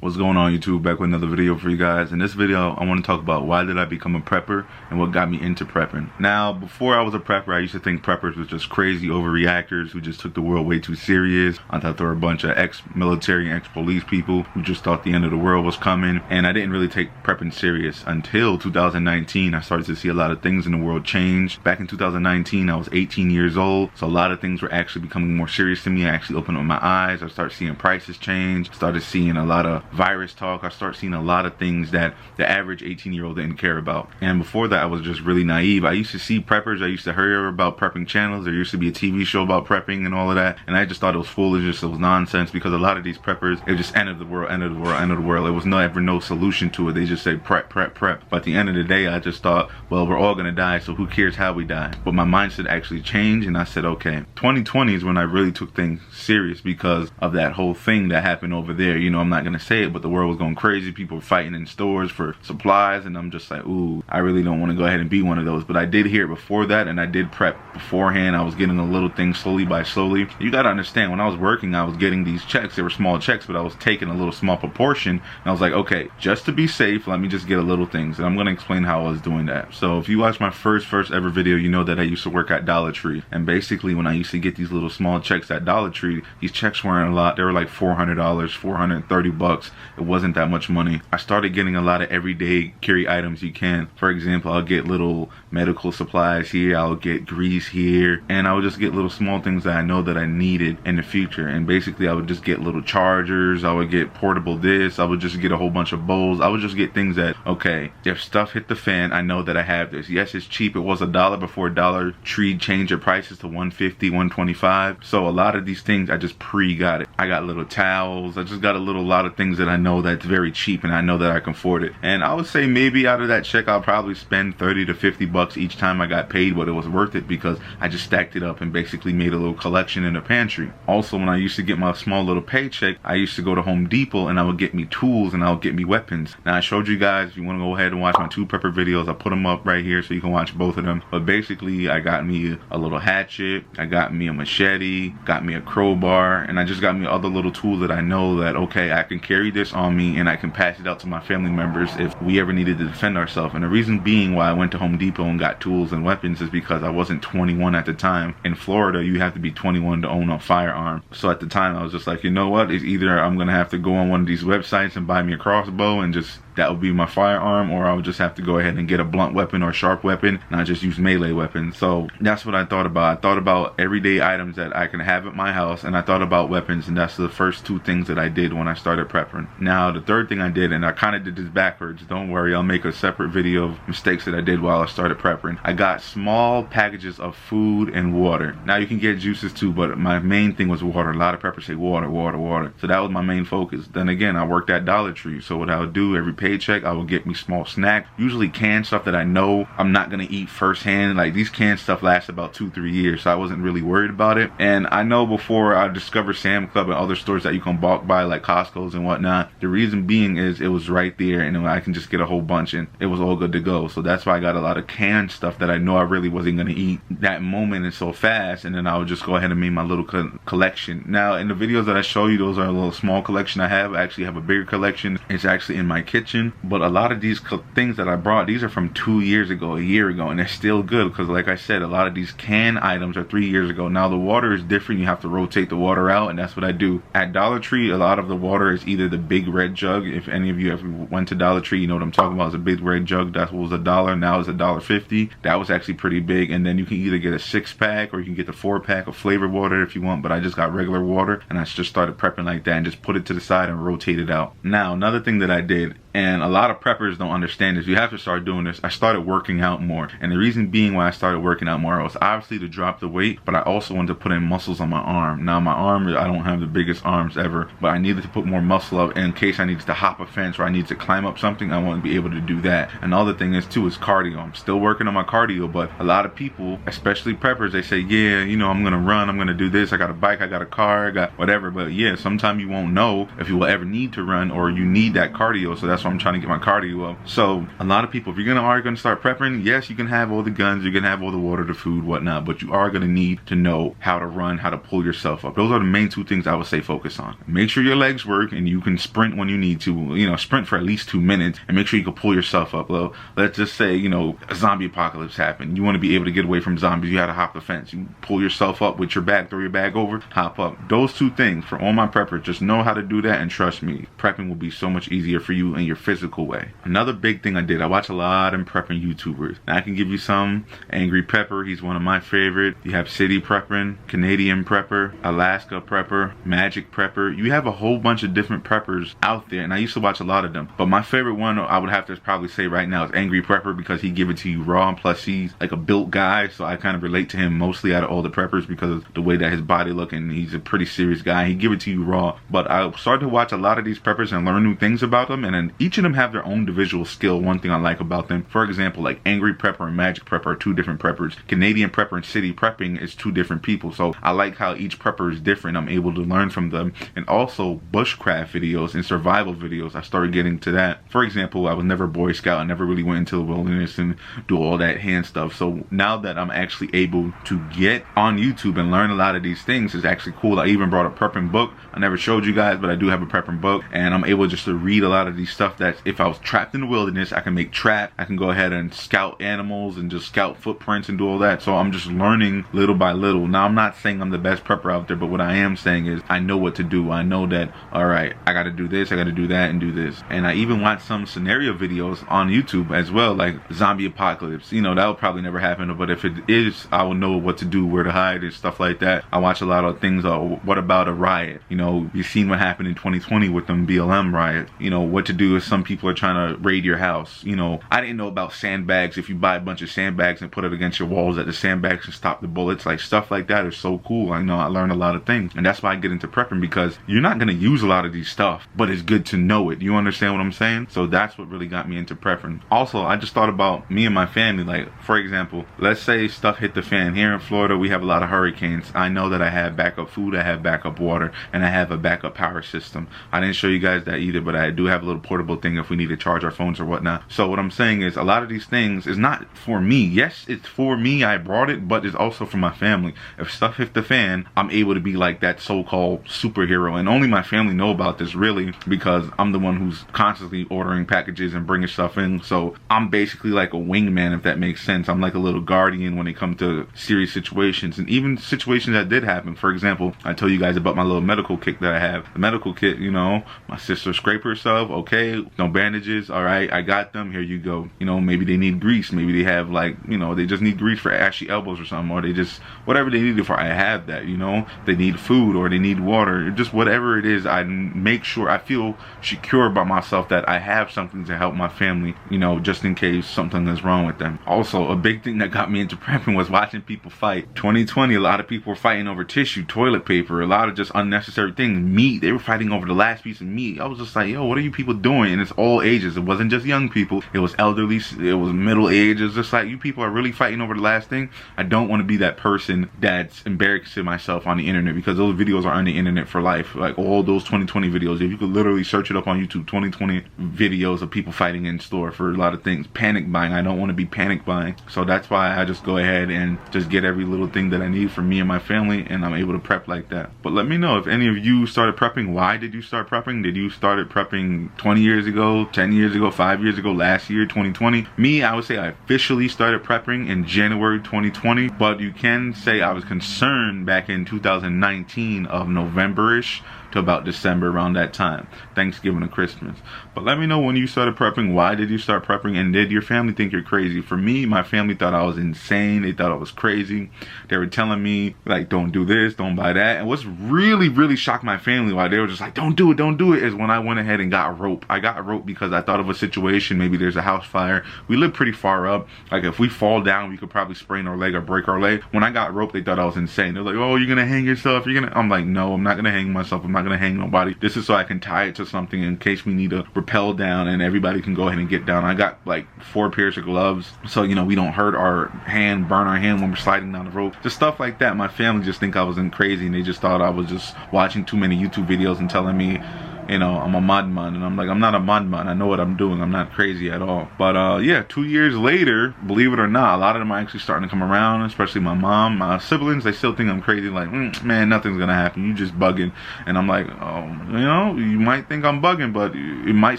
What's going on, YouTube? Back with another video for you guys. In this video, I want to talk about why did I become a prepper and what got me into prepping. Now, before I was a prepper, I used to think preppers was just crazy overreactors who just took the world way too serious. I thought there were a bunch of ex-military and ex-police people who just thought the end of the world was coming, and I didn't really take prepping serious until 2019. I started to see a lot of things in the world change. Back in 2019, I was 18 years old, so a lot of things were actually becoming more serious to me. I actually opened up my eyes. I started seeing prices change, started seeing a lot of virus talk. I started seeing a lot of things that the average 18-year-old didn't care about. And before that, I was just really naive. I used to see preppers. I used to hear about prepping channels. There used to be a TV show about prepping and all of that. And I just thought it was foolishness. It was nonsense, because a lot of these preppers, it just end of the world, end of the world, end of the world. There was ever no solution to it. They just say prep, prep, prep. But at the end of the day, I just thought, well, we're all gonna die, so who cares how we die? But my mindset actually changed, and I said, okay, 2020 is when I really took things serious because of that whole thing that happened over there. You know, I'm not gonna say it, but the world was going crazy. People were fighting in stores for supplies, and I'm just like, ooh, I really don't want to go ahead and be one of those. But I did hear it before that, and I did prep beforehand. I was getting a little thing slowly by slowly. You gotta understand, when I was working, I was getting these checks. They were small checks, but I was taking a little small proportion, and I was like, okay, just to be safe, let me just get a little things, and I'm gonna explain how I was doing that. So if you watch my first ever video, you know that I used to work at Dollar Tree, and basically when I used to get these little small checks at Dollar Tree, these checks weren't a lot. They were like $400, 430 bucks. It wasn't that much money. I started getting a lot of everyday carry items you can. For example, I'll get little medical supplies here, I'll get grease here, and I would just get little small things that I know that I needed in the future. And basically I would just get little chargers, I would get portable this, I would just get a whole bunch of bowls. I would just get things that, okay, if stuff hit the fan, I know that I have this. Yes, it's cheap. It was $1 before Dollar Tree changed their prices to $1.50, $1.25. So a lot of these things I just got it. I got little towels. I just got a lot of things that I know that's very cheap, and I know that I can afford it. And I would say maybe out of that check, I'll probably spend 30 to 50 bucks each time I got paid, but it was worth it because I just stacked it up and basically made a little collection in the pantry. Also, when I used to get my small little paycheck, I used to go to Home Depot and I would get me tools and I would get me weapons. Now I showed you guys, if you want to go ahead and watch my 2 prepper videos, I'll put them up right here so you can watch both of them. But basically, I got me a little hatchet, I got me a machete, got me a crowbar, and I just got me other little tools that I know that, okay, I can carry this on me and I can pass it out to my family members if we ever needed to defend ourselves. And the reason being why I went to Home Depot and got tools and weapons is because I wasn't 21 at the time. In Florida, you have to be 21 to own a firearm. So at the time, I was just like, you know what? It's either I'm gonna have to go on one of these websites and buy me a crossbow and just that would be my firearm, or I would just have to go ahead and get a blunt weapon or a sharp weapon, and I just use melee weapons. So that's what I thought about. I thought about everyday items that I can have at my house, and I thought about weapons, and that's the first 2 things that I did when I started prepping. Now, the third thing I did, and I kind of did this backwards, don't worry, I'll make a separate video of mistakes that I did while I started prepping. I got small packages of food and water. Now, you can get juices too, but my main thing was water. A lot of preppers say water, water, water. So that was my main focus. Then again, I worked at Dollar Tree, so what I would do every paycheck, I would get me small snack, usually canned stuff that I know I'm not gonna eat firsthand. Like, these canned stuff lasts about 2-3 years, so I wasn't really worried about it. And I know before I discovered Sam Club and other stores that you can bulk buy, like Costco's and whatnot, the reason being is it was right there and I can just get a whole bunch and it was all good to go. So that's why I got a lot of canned stuff that I know I really wasn't gonna eat that moment and so fast, and then I would just go ahead and make my little collection. Now, in the videos that I show you, those are a little small collection I have. I actually have a bigger collection. It's actually in my kitchen. But a lot of these things that I brought, these are from 2 years ago, a year ago, and they're still good because, like I said, a lot of these canned items are 3 years ago. Now, the water is different. You have to rotate the water out, and that's what I do. At Dollar Tree, a lot of the water is either the big red jug. If any of you ever went to Dollar Tree, you know what I'm talking about. It's a big red jug. That was $1. Now it's $1.50. That was actually pretty big. And then you can either get a 6-pack or you can get the 4-pack of flavored water if you want. But I just got regular water, and I just started prepping like that and just put it to the side and rotate it out. Now, another thing that I did, and a lot of preppers don't understand this, you have to start doing this. I started working out more, and the reason being why I started working out more was obviously to drop the weight, but I also wanted to put in muscles on my arm. Now, my arm, I don't have the biggest arms ever, but I needed to put more muscle up in case I needed to hop a fence or I need to climb up something. I want to be able to do that. And the other thing is too is cardio. I'm still working on my cardio, but a lot of people, especially preppers, they say, yeah, you know, I'm gonna run, I'm gonna do this, I got a bike, I got a car, I got whatever. But yeah, sometimes you won't know if you will ever need to run or you need that cardio. So that's That's why I'm trying to get my cardio up. So a lot of people, if you're are gonna start prepping, yes, you can have all the guns, you can have all the water, the food, whatnot, but you are gonna need to know how to run, how to pull yourself up. Those are the main two things I would say focus on. Make sure your legs work and you can sprint when you need to, you know, sprint for at least 2 minutes, and make sure you can pull yourself up. Well, let's just say, you know, a zombie apocalypse happened. You want to be able to get away from zombies, you had to hop the fence. You pull yourself up with your bag, throw your bag over, hop up. Those two things for all my preppers, just know how to do that, and trust me, prepping will be so much easier for you in your physical way. Another big thing I did, I watch a lot of prepping YouTubers. Now I can give you some. Angry Prepper, he's one of my favorite. You have City Prepping, Canadian Prepper, Alaska Prepper, Magic Prepper. You have a whole bunch of different preppers out there, and I used to watch a lot of them. But my favorite one I would have to probably say right now is Angry Prepper, because he give it to you raw, and plus he's like a built guy, so I kind of relate to him mostly out of all the preppers because of the way that his body look, and he's a pretty serious guy. He give it to you raw. But I started to watch a lot of these preppers and learn new things about them, and then each of them have their own individual skill. One thing I like about them, for example, like Angry Prepper and Magic Prepper are two different preppers. Canadian Prepper and City Prepping is two different people. So I like how each prepper is different. I'm able to learn from them. And also bushcraft videos and survival videos, I started getting to that. For example, I was never a Boy Scout. I never really went into the wilderness and do all that hand stuff. So now that I'm actually able to get on YouTube and learn a lot of these things, is actually cool. I even brought a prepping book. I never showed you guys, but I do have a prepping book, and I'm able just to read a lot of these stuff that if I was trapped in the wilderness, I can make trap. I can go ahead and scout animals and just scout footprints and do all that. So I'm just learning little by little. Now I'm not saying I'm the best prepper out there, but what I am saying is I know what to do. I know that, all right, I got to do this, I got to do that, and do this. And I even watch some scenario videos on YouTube as well, like zombie apocalypse. You know, that will probably never happen, but if it is, I will know what to do, where to hide, and stuff like that. I watch a lot of things. What about a riot? You know, you've seen what happened in 2020 with them BLM riot. You know, what to do if some people are trying to raid your house. You know, I didn't know about sandbags. If you buy a bunch of sandbags and put it against your walls, that the sandbags can stop the bullets. Like stuff like that is so cool. I know I learned a lot of things, and that's why I get into prepping, because you're not going to use a lot of these stuff, but it's good to know it. You understand what I'm saying? So that's what really got me into prepping. Also, I just thought about me and my family. Like, for example, let's say stuff hit the fan. Here in Florida, we have a lot of hurricanes. I know that I have backup food, I have backup water, and I have a backup power system. I didn't show you guys that either, but I do have a little portable thing if we need to charge our phones or whatnot. So what I'm saying is, a lot of these things is not for me. Yes, it's for me, I brought it, but it's also for my family. If stuff hit the fan, I'm able to be like that so-called superhero, and only my family know about this really, because I'm the one who's constantly ordering packages and bringing stuff in. So I'm basically like a wingman, if that makes sense. I'm like a little guardian when it comes to serious situations, and even situations that did happen. For example, I told you guys about my little medical kit that I have. The medical kit, you know, my sister scraped herself, okay, no bandages, all right, I got them, here you go. You know, maybe they need grease, maybe they have like, you know, they just need grease for ashy elbows or something, or they just, whatever they need it for, I have that, you know. They need food or they need water, just whatever it is, I make sure I feel secure about myself that I have something to help my family, you know, just in case something is wrong with them. Also, a big thing that got me into prepping was watching people fight. 2020, a lot of people were fighting over tissue, toilet paper, a lot of just unnecessary things. Meat, they were fighting over the last piece of meat. I was just like, yo, what are you people doing? And it's all ages. It wasn't just young people, it was elderly, it was middle age. It's just like, you people are really fighting over the last thing. I don't want to be that person that's embarrassing myself on the internet, because those videos are on the internet for life. Like all those 2020 videos, if you could literally search it up on YouTube, 2020 videos of people fighting in store for a lot of things. Panic buying, I don't want to be panic buying. So that's why I just go ahead and just get every little thing that I need for me and my family, and I'm able to prep like that. But let me know if any of you started prepping. Why did you start prepping? Did you started prepping 20 years ago, 10 years ago, 5 years ago, last year, 2020? Me, I would say I officially started prepping in January 2020, but you can say I was concerned back in 2019 of November-ish to about December, around that time, Thanksgiving and Christmas. But let me know when you started prepping. Why did you start prepping? And did your family think you're crazy? For me, my family thought I was insane. They thought I was crazy. They were telling me like, don't do this, don't buy that. And what's really shocked my family, why they were just like, don't do it, is when I went ahead and got rope. I got rope because I thought of a situation, maybe there's a house fire. We live pretty far up. Like if we fall down, we could probably sprain our leg or break our leg. When I got rope, they thought I was insane. They're like, oh, you're gonna hang yourself? I'm like, no, I'm not gonna hang myself. I'm not gonna hang nobody. This is so I can tie it to something in case we need to rappel down and everybody can go ahead and get down. I got like 4 pairs of gloves, so you know we don't hurt our hand, burn our hand when we're sliding down the rope. Just stuff like that. My family just think I was crazy, and they just thought I was just watching too many YouTube videos and telling me you know, I'm a madman, and I'm like, I'm not a madman. I know what I'm doing. I'm not crazy at all. But yeah, 2 years later, believe it or not, a lot of them are actually starting to come around, especially my mom. My siblings, they still think I'm crazy, like, man, nothing's gonna happen, you just bugging. And I'm like, oh, you know, you might think I'm bugging, but it might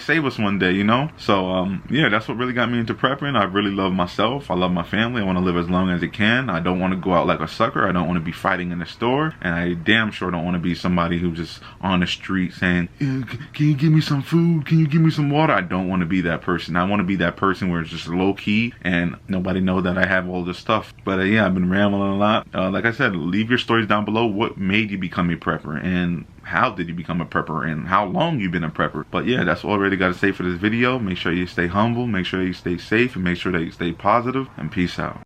save us one day, you know? So yeah, that's what really got me into prepping. I really love myself. I love my family. I want to live as long as I can. I don't want to go out like a sucker. I don't want to be fighting in the store, and I damn sure don't want to be somebody who's just on the street saying, can you give me some food? Can you give me some water? I don't want to be that person. I want to be that person where it's just low key and nobody knows that I have all this stuff. But yeah, I've been rambling a lot. Like I said, leave your stories down below. What made you become a prepper, and how did you become a prepper, and how long you've been a prepper? But yeah, that's all I really got to say for this video. Make sure you stay humble, make sure you stay safe, and make sure that you stay positive, and peace out.